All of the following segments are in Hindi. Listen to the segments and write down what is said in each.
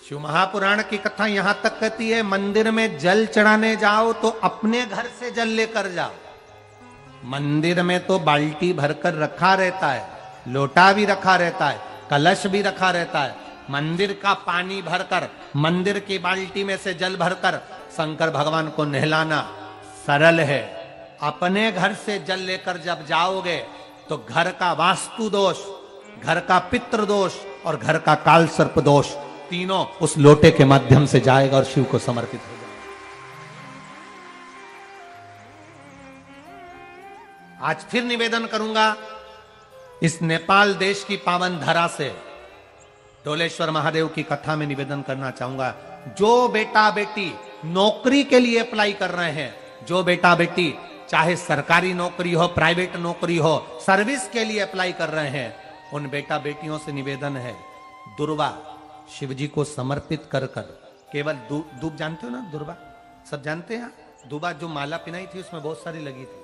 शिव महापुराण की कथा यहां तक कहती है, मंदिर में जल चढ़ाने जाओ तो अपने घर से जल लेकर जाओ। मंदिर में तो बाल्टी भरकर रखा रहता है, लोटा भी रखा रहता है, कलश भी रखा रहता है। मंदिर का पानी भरकर, मंदिर की बाल्टी में से जल भरकर शंकर भगवान को नहलाना सरल है। अपने घर से जल लेकर जब जाओगे तो घर का वास्तु दोष, घर का पितृ दोष और घर का काल सर्प दोष तीनों उस लोटे के माध्यम से जाएगा और शिव को समर्पित हो जाएगा। आज फिर निवेदन करूंगा इस नेपाल देश की पावन धरा से, डोलेश्वर महादेव की कथा में निवेदन करना चाहूंगा। जो बेटा बेटी नौकरी के लिए अप्लाई कर रहे हैं, जो बेटा बेटी चाहे सरकारी नौकरी हो, प्राइवेट नौकरी हो, सर्विस के लिए अप्लाई कर रहे हैं, उन बेटा बेटियों से निवेदन है, दुर्वा शिव जी को समर्पित कर कर केवल दूब जानते हो ना, दुर्वा सब जानते हैं। दुबा जो माला पिनाई थी उसमें बहुत सारी लगी थी,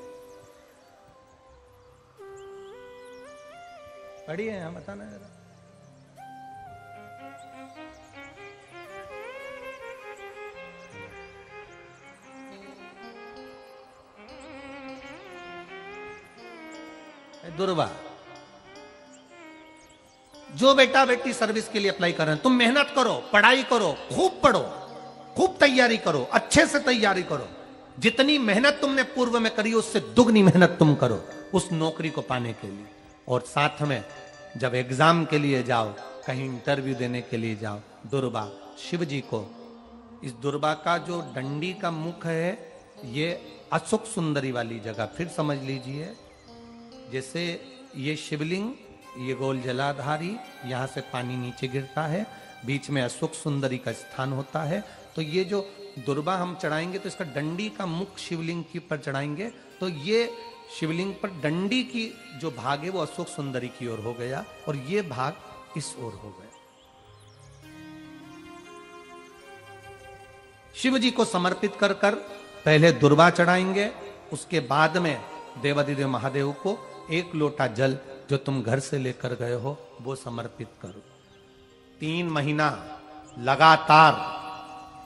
पढ़ी है, हम बताना जरा। दुर्वा, जो बेटा बेटी सर्विस के लिए अप्लाई कर रहे हैं, तुम मेहनत करो, पढ़ाई करो, खूब पढ़ो, खूब तैयारी करो, अच्छे से तैयारी करो। जितनी मेहनत तुमने पूर्व में करी उससे दुगनी मेहनत तुम करो उस नौकरी को पाने के लिए। और साथ में जब एग्जाम के लिए जाओ, कहीं इंटरव्यू देने के लिए जाओ, दुर्वा शिव जी को, इस दुर्वा का जो डंडी का मुख है ये अशोक सुंदरी वाली जगह, फिर समझ लीजिए जैसे ये शिवलिंग, ये गोल जलाधारी, यहां से पानी नीचे गिरता है, बीच में अशोक सुंदरी का स्थान होता है। तो ये जो दुर्वा हम चढ़ाएंगे तो इसका डंडी का मुख शिवलिंग की पर चढ़ाएंगे तो ये शिवलिंग पर डंडी की जो भाग है वो अशोक सुंदरी की ओर हो गया और ये भाग इस ओर हो गया। शिव जी को समर्पित कर कर पहले दुर्वा चढ़ाएंगे, उसके बाद में देवाधिदेव महादेव को एक लोटा जल जो तुम घर से लेकर गए हो वो समर्पित करो। 3 महीना लगातार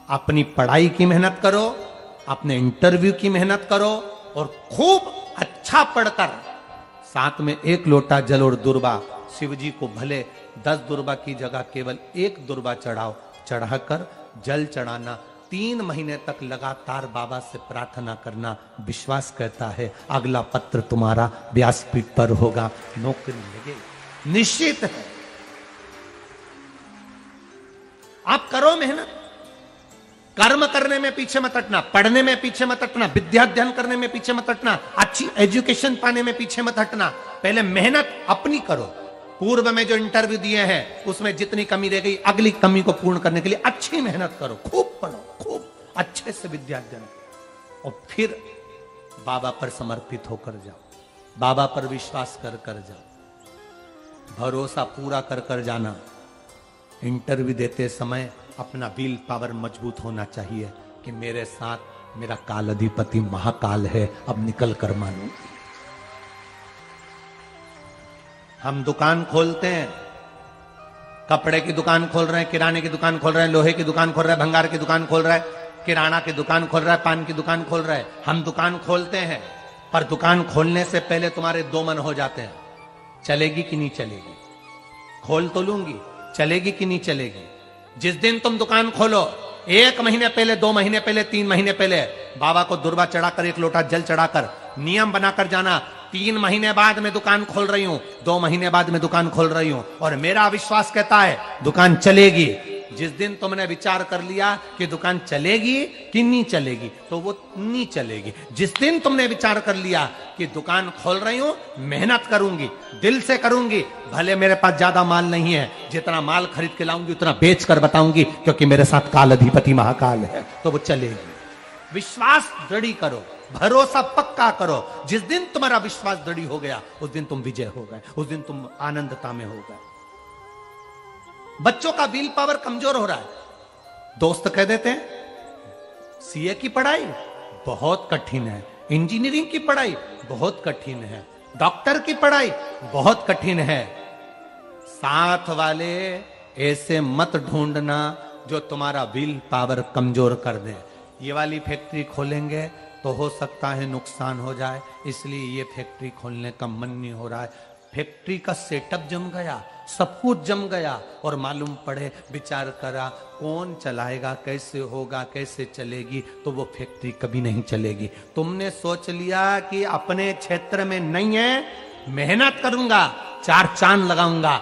अपनी पढ़ाई की मेहनत करो, अपने इंटरव्यू की मेहनत करो और खूब अच्छा पढ़कर साथ में एक लोटा जल और दुर्वा, शिव जी को भले 10 दुर्वा की जगह केवल एक दुर्वा चढ़ाओ, चढ़ाकर जल चढ़ाना, 3 महीने तक लगातार बाबा से प्रार्थना करना। विश्वास कहता है अगला पत्र तुम्हारा व्यासपीठ पर होगा, नौकरी लगेगी, निश्चित है। आप करो मेहनत, कर्म करने में पीछे मत हटना, पढ़ने में पीछे मत हटना, विद्या अध्ययन करने में पीछे मत हटना, अच्छी एजुकेशन पाने में पीछे मत हटना। पहले मेहनत अपनी करो। पूर्व में जो इंटरव्यू दिए हैं उसमें जितनी कमी रह गई, अगली कमी को पूर्ण करने के लिए अच्छी मेहनत करो, खूब पढ़ो, खूब अच्छे से विद्या अध्ययन करो और फिर बाबा पर समर्पित होकर जाओ, बाबा पर विश्वास कर कर जाओ, भरोसा पूरा कर कर जाना। इंटरव्यू देते समय अपना विल पावर मजबूत होना चाहिए कि मेरे साथ मेरा काल अधिपति महाकाल है, अब निकल कर मानो। हम दुकान खोलते हैं, कपड़े की दुकान खोल रहे हैं, किराने की दुकान खोल रहे हैं, लोहे की दुकान खोल रहे हैं, भंगार की दुकान खोल रहा है, किराना की दुकान खोल रहा है, पान की दुकान खोल रहा है। हम दुकान खोलते हैं पर दुकान खोलने से पहले तुम्हारे 2 मन हो जाते हैं, चलेगी कि नहीं चलेगी, खोल तो लूंगी, चलेगी कि नहीं चलेगी। जिस दिन तुम दुकान खोलो 1 महीने पहले, 2 महीने पहले, 3 महीने पहले बाबा को दुर्वा चढ़ाकर, एक लोटा जल चढ़ाकर नियम बनाकर जाना, 3 महीने बाद मैं दुकान खोल रही हूं, 2 महीने बाद मैं दुकान खोल रही हूं और मेरा विश्वास कहता है दुकान चलेगी। जिस दिन तुमने विचार कर लिया कि दुकान चलेगी कि नहीं चलेगी तो वो नहीं चलेगी। जिस दिन तुमने विचार कर लिया कि दुकान खोल रही हूं, मेहनत करूंगी, दिल से करूंगी, भले मेरे पास ज्यादा माल नहीं है, जितना माल खरीद के लाऊंगी उतना बेच कर बताऊंगी क्योंकि मेरे साथ काल अधिपति महाकाल है, तो वो चलेगी। विश्वास दृढ़ करो, भरोसा पक्का करो। जिस दिन तुम्हारा विश्वास दृढ़ हो गया उस दिन तुम विजय हो गए, उस दिन तुम आनंदता में हो गए। बच्चों का विल पावर कमजोर हो रहा है, दोस्त कह देते हैं सीए की पढ़ाई बहुत कठिन है, इंजीनियरिंग की पढ़ाई बहुत कठिन है, डॉक्टर की पढ़ाई बहुत कठिन है। साथ वाले ऐसे मत ढूंढना जो तुम्हारा विल पावर कमजोर कर दे। ये वाली फैक्ट्री खोलेंगे तो हो सकता है नुकसान हो जाए, इसलिए ये फैक्ट्री खोलने का मन नहीं हो रहा है। फैक्ट्री का सेटअप जम गया, सब कुछ जम गया, और मालूम पड़े, विचार करा कौन चलाएगा, कैसे होगा, कैसे चलेगी, तो वो फैक्ट्री कभी नहीं चलेगी। तुमने सोच लिया कि अपने क्षेत्र में नहीं है, मेहनत करूंगा, चार चांद लगाऊंगा,